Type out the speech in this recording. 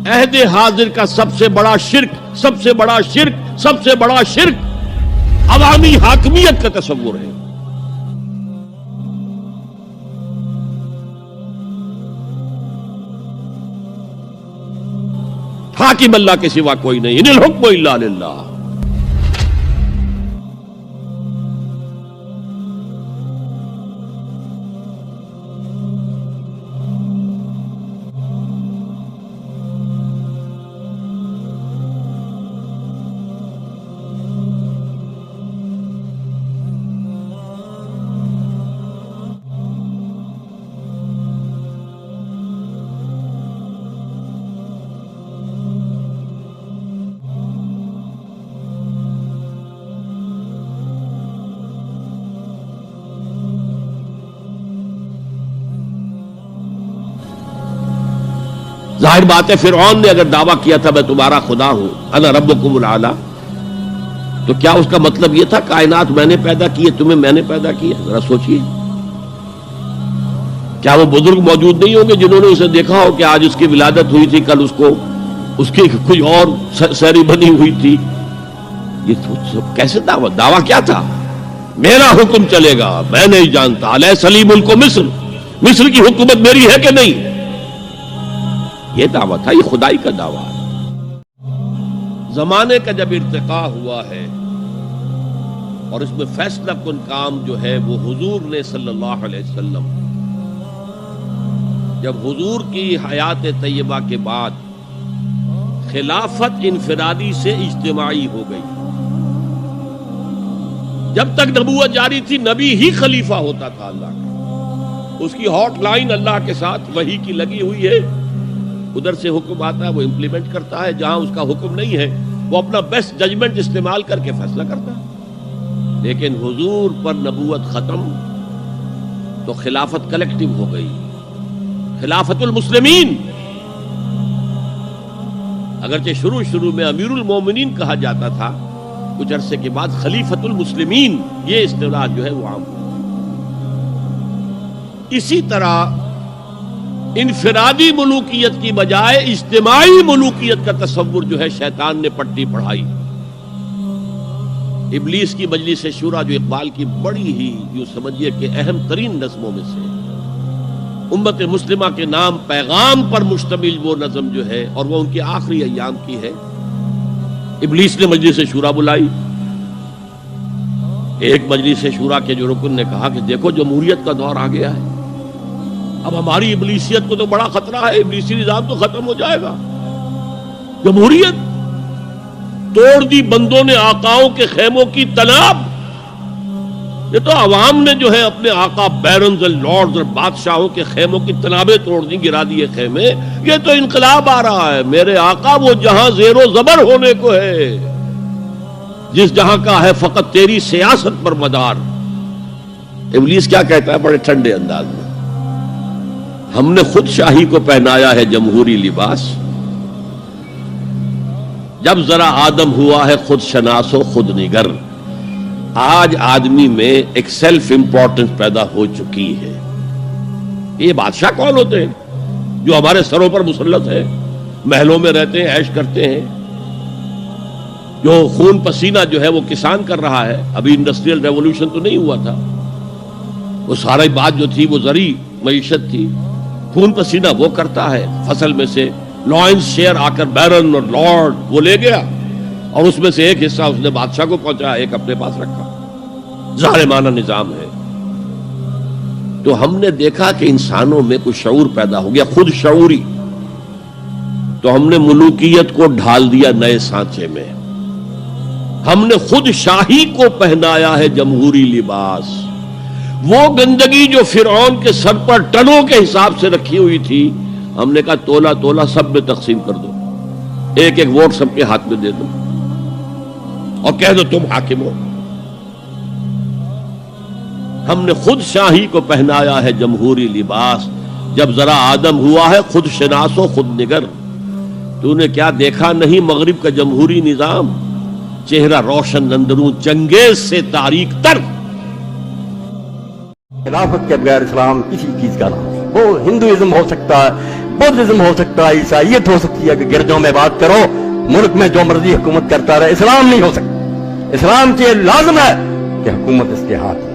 عہد حاضر کا سب سے بڑا شرک عوامی حاکمیت کا تصور ہے. حاکم اللہ کے سوا کوئی نہیں. ان الحکم الا للہ. ظاہر بات ہے فرعون نے اگر دعویٰ کیا تھا میں تمہارا خدا ہوں، انا ربکم الاعلی، تو کیا اس کا مطلب یہ تھا کائنات میں نے پیدا کی ہے، تمہیں میں نے پیدا کیا؟ ذرا سوچئے. کیا وہ بزرگ موجود نہیں ہوں گے جنہوں نے اسے دیکھا ہو کہ آج اس کی ولادت ہوئی تھی، کل اس کی کوئی اور سیری بنی ہوئی تھی؟ یہ کیسے دعویٰ کیا تھا؟ میرا حکم چلے گا، میں نہیں جانتا. الیس لی ملک مصر کی حکومت میری ہے کہ نہیں؟ یہ دعویٰ تھا. یہ خدائی کا دعویٰ ہے. زمانے کا جب ارتقاء ہوا ہے اور اس میں فیصلہ کن کام جو ہے وہ حضور نے صلی اللہ علیہ وسلم، جب حضور کی حیات طیبہ کے بعد خلافت انفرادی سے اجتماعی ہو گئی. جب تک نبوت جاری تھی نبی ہی خلیفہ ہوتا تھا اللہ کا. اس کی ہاٹ لائن اللہ کے ساتھ وحی کی لگی ہوئی ہے. ادھر سے حکم آتا ہے وہ امپلیمنٹ کرتا ہے، جہاں اس کا حکم نہیں ہے وہ اپنا بیسٹ ججمنٹ استعمال کر کے فیصلہ کرتا ہے. لیکن حضور پر نبوت ختم تو خلافت کلیکٹیو ہو گئی، خلافت المسلمین. اگرچہ شروع میں امیر المومنین کہا جاتا تھا، کچھ عرصے کے بعد خلیفت المسلمین یہ اصطلاح جو ہے وہ عام ہوئی. اسی طرح انفرادی ملوکیت کی بجائے اجتماعی ملوکیت کا تصور جو ہے شیطان نے پٹی پڑھائی. ابلیس کی مجلس شورا جو اقبال کی بڑی ہی یوں سمجھیے کہ اہم ترین نظموں میں سے، امت مسلمہ کے نام پیغام پر مشتمل وہ نظم جو ہے اور وہ ان کے آخری ایام کی ہے. ابلیس نے مجلس شورا بلائی. ایک مجلس شورا کے جو رکن نے کہا کہ دیکھو جمہوریت کا دور آ گیا ہے، اب ہماری ابلیسیت کو تو بڑا خطرہ ہے، ابلیسی نظام تو ختم ہو جائے گا. جمہوریت توڑ دی بندوں نے آقاؤں کے خیموں کی تناب. یہ تو عوام نے جو ہے اپنے آقا بیرنز اور لارڈز اور بادشاہوں کے خیموں کی تنابیں توڑ دی، گرا دیے خیمے. یہ تو انقلاب آ رہا ہے. میرے آقا وہ جہاں زیر و زبر ہونے کو ہے، جس جہاں کا ہے فقط تیری سیاست پر مدار. ابلیس کیا کہتا ہے بڑے ٹھنڈے انداز میں؟ ہم نے خود شاہی کو پہنایا ہے جمہوری لباس. جب ذرا آدم ہوا ہے خود شناس و خود نگر. آج آدمی میں ایک سیلف امپورٹنس پیدا ہو چکی ہے. یہ بادشاہ کون ہوتے ہیں جو ہمارے سروں پر مسلط ہے، محلوں میں رہتے ہیں، عیش کرتے ہیں، جو خون پسینہ جو ہے وہ کسان کر رہا ہے. ابھی انڈسٹریل ریولوشن تو نہیں ہوا تھا، وہ ساری بات جو تھی وہ زرعی معیشت تھی. خون پسینہ وہ کرتا ہے، فصل میں سے لائنز شیئر آ کر بیرن اور لارڈ وہ لے گیا اور اس میں سے ایک حصہ اس نے بادشاہ کو پہنچایا، ایک اپنے پاس رکھا. ظالمانہ نظام ہے. تو ہم نے دیکھا کہ انسانوں میں کچھ شعور پیدا ہو گیا، خود شعوری. تو ہم نے ملوکیت کو ڈھال دیا نئے سانچے میں. ہم نے خود شاہی کو پہنایا ہے جمہوری لباس. وہ گندگی جو فرعون کے سر پر ٹنوں کے حساب سے رکھی ہوئی تھی، ہم نے کہا تولا تولا سب میں تقسیم کر دو، ایک ایک ووٹ سب کے ہاتھ میں دے دو اور کہہ دو تم حاکم ہو. ہم نے خود شاہی کو پہنایا ہے جمہوری لباس. جب ذرا آدم ہوا ہے خود شناس و خود نگر. تو نے کیا دیکھا نہیں مغرب کا جمہوری نظام؟ چہرہ روشن اندروں چنگیز سے تاریک تر. خلافت کے بغیر اسلام کسی چیز کا نام. وہ ہندوازم ہو سکتا ہے، بدھزم ہو سکتا ہے، عیسائیت ہو سکتی ہے کہ گرجوں میں بات کرو، ملک میں جو مرضی حکومت کرتا رہے، اسلام نہیں ہو سکتا۔ اسلام کے لازم ہے کہ حکومت اس کے ہاتھ میں